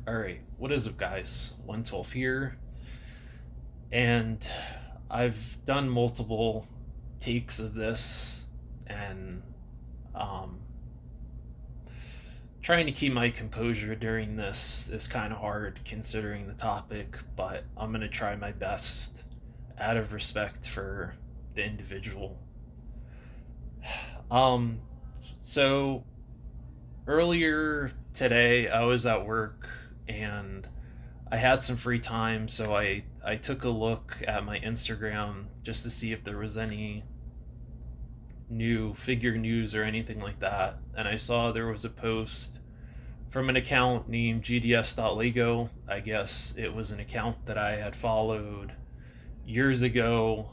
Alright, what is up, guys? 112 here, and I've done multiple takes of this, and um, trying to keep my composure during this is kind of hard considering the topic, but I'm going to try my best out of respect for the individual. Um, so earlier today, I was at work and I had some free time, so I took a look at my Instagram just to see if there was any new figure news or anything like that. And I saw there was a post from an account named gds.lego. I guess it was an account that I had followed years ago,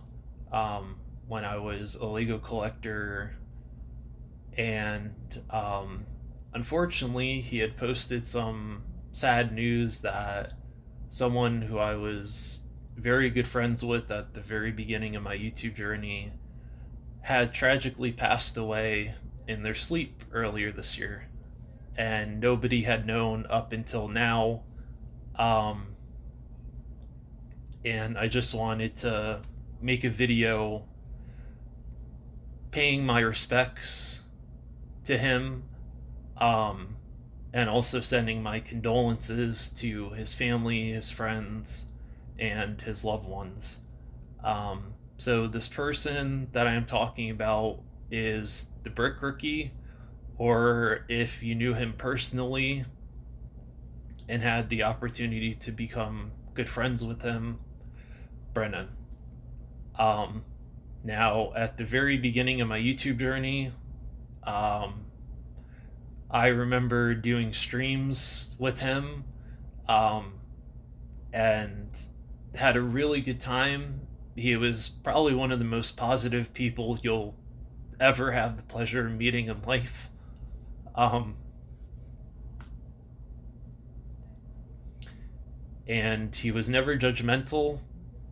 when I was a Lego collector. And unfortunately, he had posted some sad news that someone who I was very good friends with at the very beginning of my YouTube journey had tragically passed away in their sleep earlier this year. And nobody had known up until now. Um, and I just wanted to make a video paying my respects to him, um, and also sending my condolences to his family, his friends, and his loved ones. So this person that I am talking about is TheBrickRookie, or if you knew him personally and had the opportunity to become good friends with him, Brennan. Um, Now, at the very beginning of my YouTube journey, um, I remember doing streams with him, um, and had a really good time. He was probably one of the most positive people you'll ever have the pleasure of meeting in life. Um, and he was never judgmental.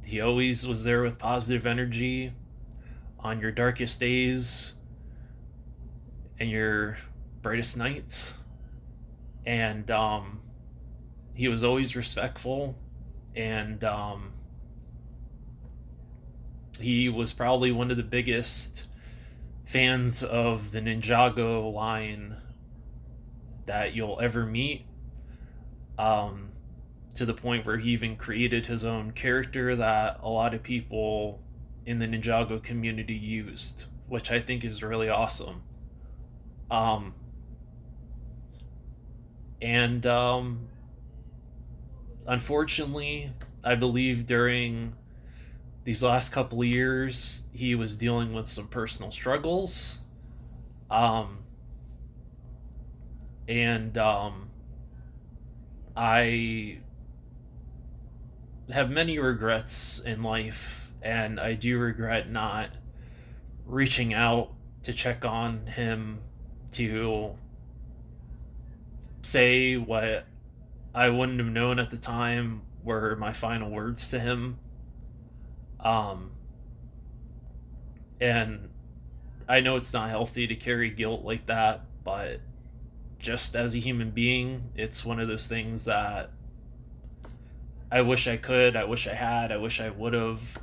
He always was there with positive energy on your darkest days and your brightest nights. And he was always respectful, and he was probably one of the biggest fans of the Ninjago line that you'll ever meet, um, to the point where he even created his own character that a lot of people in the Ninjago community used, which I think is really awesome. Um, and Unfortunately, I believe during these last couple of years, he was dealing with some personal struggles. Um, and I have many regrets in life, and I do regret not reaching out to check on him, to say what I wouldn't have known at the time were my final words to him. Um, and I know it's not healthy to carry guilt like that, but just as a human being, it's one of those things that I wish I could, I wish I had, I wish I would have.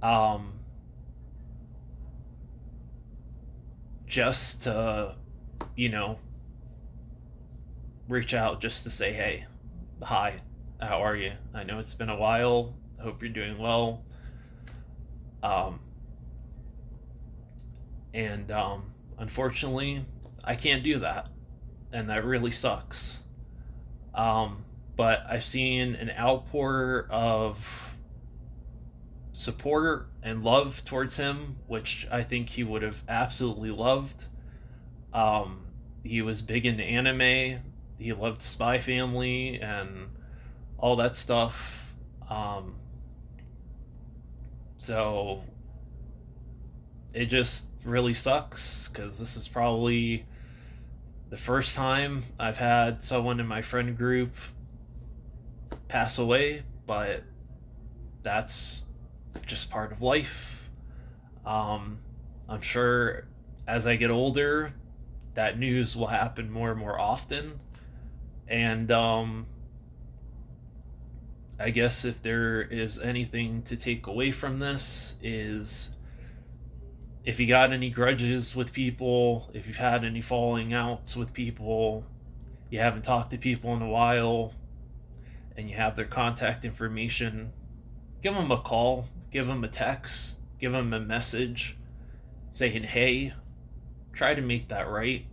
Um, just to, you know, reach out just to say, hey, hi, how are you? I know it's been a while. I hope you're doing well. Um, and Unfortunately, I can't do that, and that really sucks. Um, but I've seen an outpour of support and love towards him, which I think he would have absolutely loved. Um, he was big into anime. He loved Spy Family and all that stuff. So it just really sucks because this is probably the first time I've had someone in my friend group pass away, but that's just part of life. Um, I'm sure as I get older, that news will happen more and more often. And I guess if there is anything to take away from this, is if you got any grudges with people, if you've had any falling outs with people, you haven't talked to people in a while, and you have their contact information, give them a call, give them a text, give them a message saying, hey, try to make that right.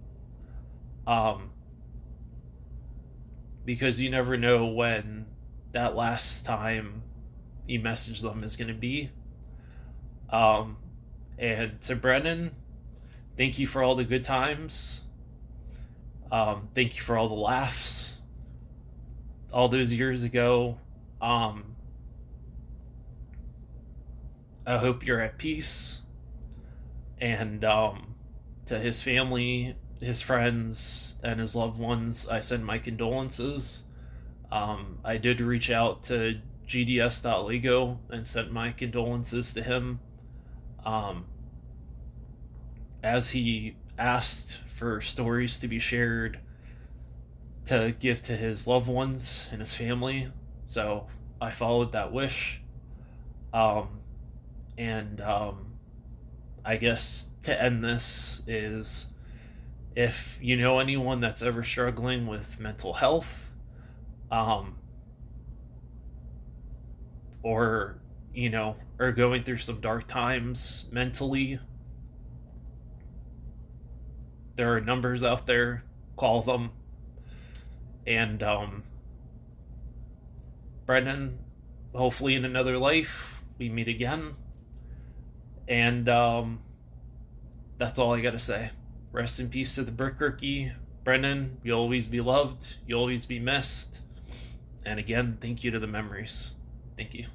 Because you never know when that last time you message them is going to be. And to Brennan, thank you for all the good times. Thank you for all the laughs. All those years ago. I hope you're at peace. And to his family, his friends, and his loved ones, I send my condolences. I did reach out to gds.lego and sent my condolences to him. As he asked for stories to be shared to give to his loved ones and his family. So I followed that wish. And I guess to end this is, if you know anyone that's ever struggling with mental health, or, are going through some dark times mentally, there are numbers out there, call them. And Brennan, hopefully in another life we meet again. And that's all I gotta say. Rest in peace to the Brick Rookie. Brennan, you'll always be loved. You'll always be missed. And again, thank you to the memories. Thank you.